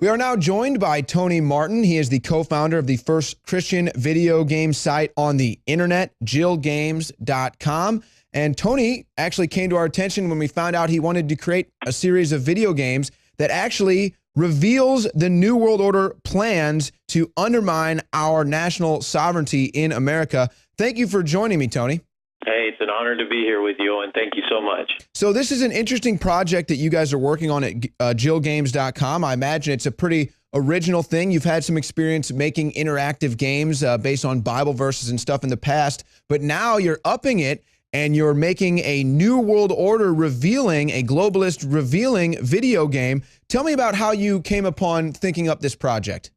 We are now joined by Tony Martin. He is the co-founder of the first Christian video game site on the internet, jillgames.com. And Tony actually came to our attention when we found out he wanted to create a series of video games that actually reveals the New World Order plans to undermine our national sovereignty in America. Thank you for joining me, Tony. Hey, it's an honor to be here with you, and thank you so much. So this is an interesting project that you guys are working on at jillgames.com. I imagine it's a pretty original thing. You've had some experience making interactive games based on Bible verses and stuff in the past, but now you're upping it and you're making a New World Order revealing, a globalist revealing video game. Tell me about how you came upon thinking up this project.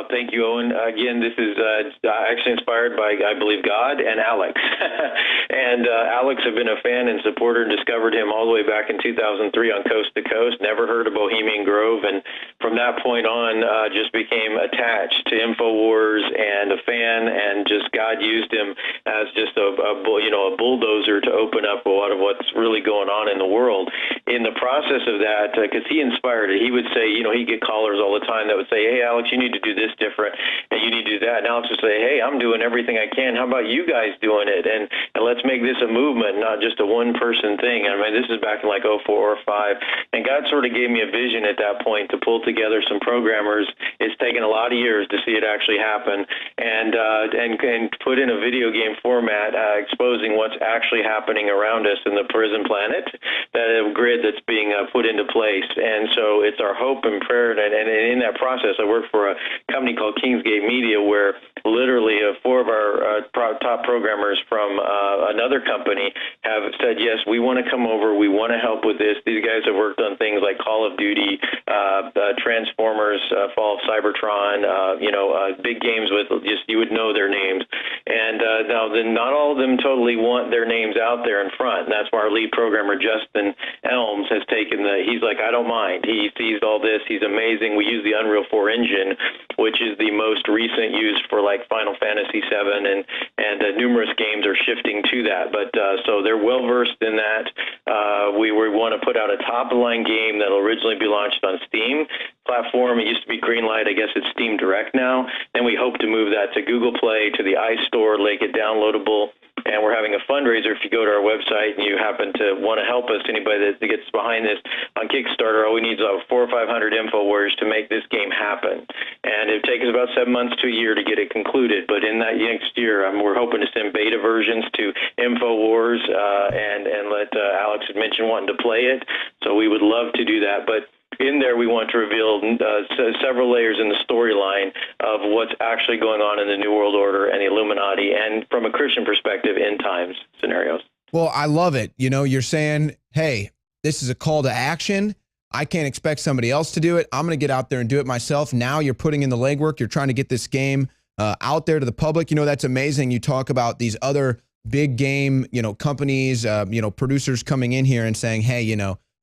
Thank you, Owen. Again, this is actually inspired by, I believe, God and Alex. And Alex had been a fan and supporter and discovered him all the way back in 2003 on Coast to Coast. Never heard of Bohemian Grove. And from that point on, just became attached to INFOWARS and a fan. And just God used him as just a bulldozer to open up a lot of what's really going on in the world. In the process of that, because he inspired it, he would say, he'd get callers all the time that would say, hey, Alex, you need to do this different, and you need to do that. And Alex would say, hey, I'm doing everything I can. How about you guys doing it? And let's make this a movement, not just a one-person thing. I mean, this is back in like 04 or 05. And God sort of gave me a vision at that point to pull together some programmers. It's taken a lot of years to see it actually happen, and put in a video game format, exposing what's actually happening around us in the prison planet, that grid that's being put into place. And so it's our hope and prayer. And in that process, I work for a company called Kingsgate Media, where literally 4 of our top programmers from another company have said, yes, we want to come over. We want to help with this. These guys have worked on things like Call of Duty, Transformers, Fall of Cybertron, big games with just, you would know their names. And now then not all of them totally want their names out there in front. And that's why our lead programmer, Justin Elms, has taken he's like, I don't mind. He sees all this. He's amazing. We use the Unreal 4 engine, which is the most recent used for like Final Fantasy VII, and numerous games are shifting to that. But so they're well versed in that. We want to put out a top of the line game that'll originally be launched on Steam platform. It used to be Greenlight. I guess it's Steam Direct now. Then we hope to move that to Google Play, to the iStore, make it downloadable. And we're having a fundraiser. If you go to our website and you happen to want to help us, anybody that gets behind this on Kickstarter, all we need is 400 or 500 InfoWarriors to make this game happen. And it takes us about 7 months to a year to get it concluded. But in that next year, we're hoping to send beta versions to InfoWars and let Alex had mentioned wanting to play it. So we would love to do that. But in there, we want to reveal several layers in the storyline of what's actually going on in the New World Order and the Illuminati, and from a Christian perspective, end times scenarios. Well, I love it. You're saying, hey, this is a call to action. I can't expect somebody else to do it. I'm going to get out there and do it myself. Now you're putting in the legwork. You're trying to get this game out there to the public. That's amazing. You talk about these other big game, companies, producers coming in here and saying, hey,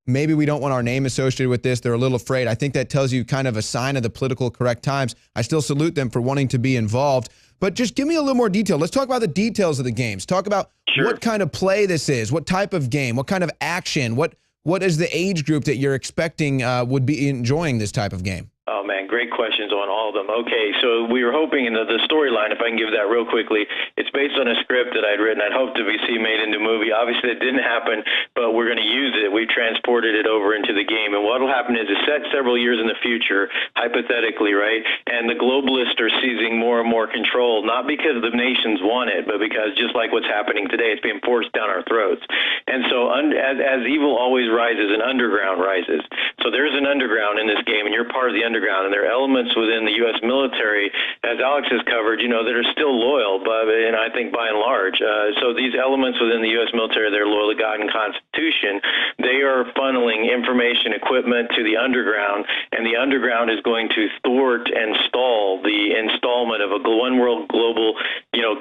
maybe we don't want our name associated with this. They're a little afraid. I think that tells you kind of a sign of the political correct times. I still salute them for wanting to be involved. But just give me a little more detail. Let's talk about the details of the games. Talk about what kind of play this is, what type of game, what kind of action, what is the age group that you're expecting would be enjoying this type of game? Oh, man, great questions on all of them. Okay, so we were hoping in the storyline, if I can give that real quickly, it's based on a script that I'd written. I'd hoped to see made into a movie. Obviously, that didn't happen, but we're going to use it. We transported it over into the game. And what will happen is it's set several years in the future, hypothetically, right? And the globalists are seizing more and more control, not because the nations want it, but because just like what's happening today, it's being forced down our throats. And so as evil always rises, an underground rises. So there's an underground in this game, and you're part of the underground, and there are elements within the U.S. military, as Alex has covered, that are still loyal, and I think by and large. So these elements within the U.S. military, they're loyal to God and Constitution. They are funneling information, equipment to the underground, and the underground is going to thwart and stall the installment of a one world global,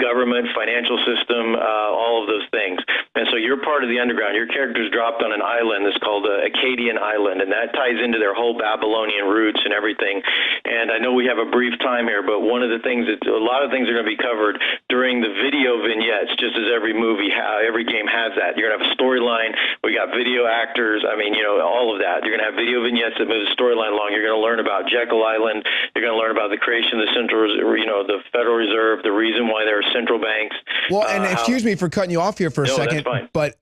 government, financial system, all of those things. And so you're part of the underground. Your character's dropped on an island that's called Akkadian Island, and that ties into their whole Babylonian roots and everything. And I know we have a brief time here, but one of the things that a lot of things are going to be covered during the video vignettes, just as every movie, every game has that. You're going to have a storyline. We got video actors. I mean, all of that. You're going to have video vignettes that move the storyline along. You're going to learn about Jekyll Island. You're going to learn about the creation of the the Federal Reserve, the reason why there are central banks. Well, and excuse me for cutting you off here for a second, that's fine. But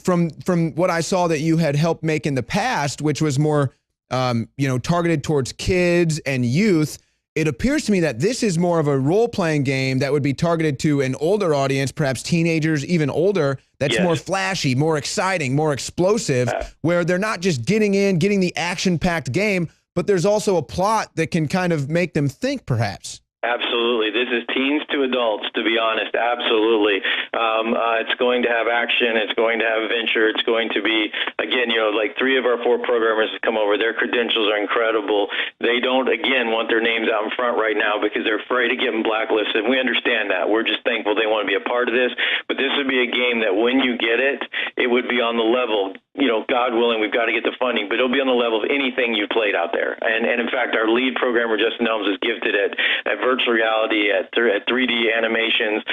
from what I saw that you had helped make in the past, which was more targeted towards kids and youth, it appears to me that this is more of a role-playing game that would be targeted to an older audience, perhaps teenagers, even older, that's more flashy, more exciting, more explosive, where they're not just getting the action-packed game, but there's also a plot that can kind of make them think, perhaps. Absolutely. This is teens to adults, to be honest. Absolutely. It's going to have action. It's going to have adventure. It's going to be, again, like 3 of our 4 programmers have come over. Their credentials are incredible. They don't, again, want their names out in front right now because they're afraid of getting blacklisted. And we understand that. We're just thankful they want to be a part of this. But this would be a game that when you get it, it would be on the level. God willing, we've got to get the funding, but it'll be on the level of anything you played out there. And in fact, our lead programmer, Justin Elms, is gifted at virtual reality, at 3D animations.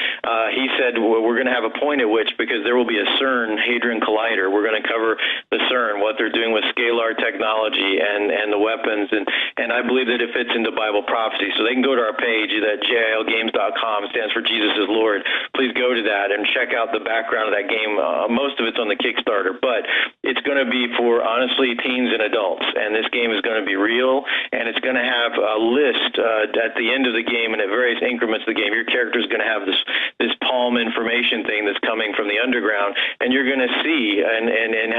He said we're going to have a point at which, because there will be a CERN Hadron Collider, we're going to cover the CERN, what they're doing with scalar technology and the weapons. And I believe that it fits into Bible prophecy. So they can go to our page, that JILgames.com, stands for Jesus is Lord. Please go to that and check out the background of that game. Most of it's on the Kickstarter, but it's going to be for, honestly, teens and adults. And this game is going to be real, and it's going to have a list at the end of the game and at various increments of the game. Your character is going to have this palm information thing that's coming from the underground, and you're going to see,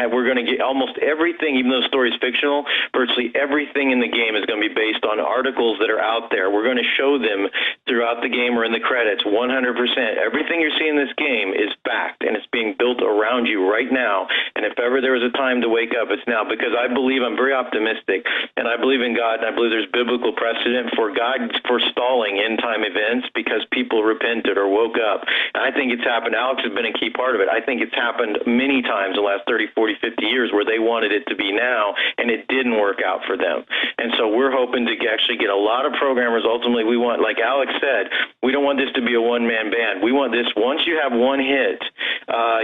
we're going to get almost everything, even though the story is fictional, virtually everything in the game is going to be based on articles that are out there. We're going to show them throughout the game or in the credits, 100%. Everything you're seeing in this game is fact, and it's being built around you right now. And if ever there was a time to wake up, it's now, because I believe, I'm very optimistic, and I believe in God, and I believe there's biblical precedent for God forestalling end-time events because people repented or woke up. And I think it's happened. Alex has been a key part of it. I think it's happened many times in the last 30, 40, 50 years where they wanted it to be now, and it didn't work out for them. And so we're hoping to actually get a lot of programmers. Ultimately, we want, like Alex said, we don't want this to be a one-man band. We want this, once you have one hit,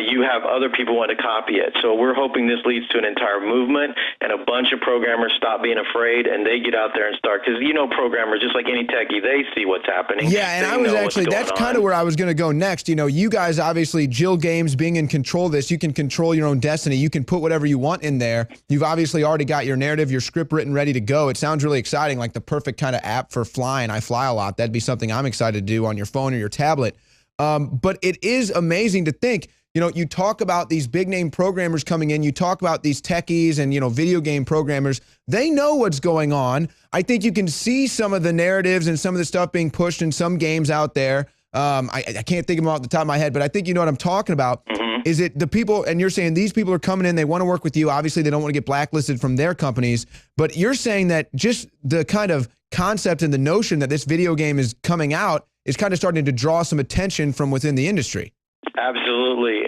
you have other people want to copy it. So we're hoping this leads to an entire movement, and a bunch of programmers stop being afraid, and they get out there and start. Because, programmers, just like any techie, they see what's happening. Yeah, and I was actually, that's kind of where I was going to go next. You guys, obviously, Jill Games being in control of this, you can control your own destiny. You can put whatever you want in there. You've obviously already got your narrative, your script written, ready to go. It sounds really exciting, like the perfect kind of app for flying. I fly a lot. That'd be something I'm excited to do on your phone or your tablet. But it is amazing to think, you talk about these big name programmers coming in, you talk about these techies and, video game programmers, they know what's going on. I think you can see some of the narratives and some of the stuff being pushed in some games out there. I can't think of them off the top of my head, but I think you know what I'm talking about. Is it the people, and you're saying these people are coming in, they want to work with you. Obviously, they don't want to get blacklisted from their companies, but you're saying that just the kind of concept and the notion that this video game is coming out is kind of starting to draw some attention from within the industry. Absolutely,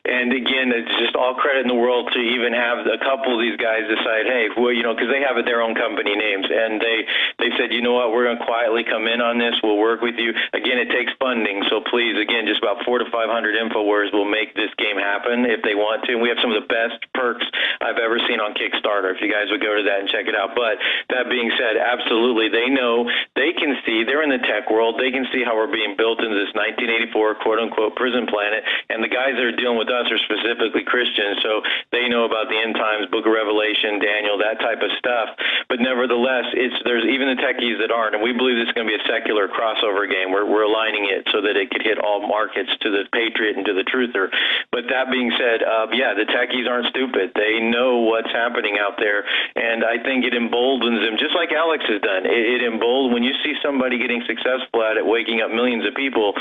and again, it's just all credit in the world to even have a couple of these guys decide, hey, well, because they have their own company names, and they said, you know what, we're going to quietly come in on this. We'll work with you. Again, it takes funding, so please, again, just about 400 to 500 InfoWars will make this game happen if they want to. And we have some of the best perks I've ever seen on Kickstarter. If you guys would go to that and check it out. But that being said, absolutely, they know, they can see, they're in the tech world, they can see how we're being built into this 1984 quote-unquote prison planet, and the guys that are dealing with us are specifically Christians, so they know about the end times, Book of Revelation, Daniel, that type of stuff. But nevertheless, there's even the techies that aren't, and we believe this is going to be a secular crossover game. We're aligning it so that it could hit all markets, to the patriot and to the truther. But that being said, the techies aren't stupid. They know what's happening out there, and I think it emboldens them, just like Alex has done. It emboldens when you see somebody getting successful at it, waking up millions of people.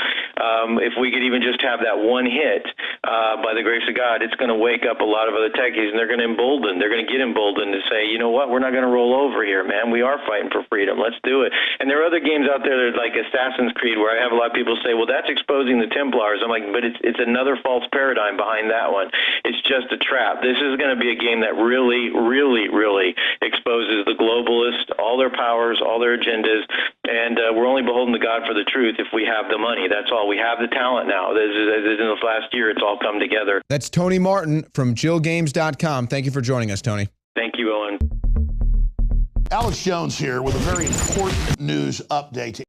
If we could even just have that one hit, by the grace of God, it's going to wake up a lot of other techies, and they're going to embolden. They're going to get emboldened to say, you know what, we're not going to roll over here, man. We are fighting for freedom. freedom. Let's do it. And there are other games out there that are like Assassin's Creed, where I have a lot of people say, well, that's exposing the Templars. I'm like, but it's another false paradigm behind that one. It's just a trap. This is going to be a game that really, really, really exposes the globalists, all their powers, all their agendas, and we're only beholden to God for the truth if we have the money. That's all. We have the talent now. In this last year, it's all come together. That's Tony Martin from JillGames.com. Thank you for joining us, Tony. Thank you, Owen. Alex Jones here with a very important news update.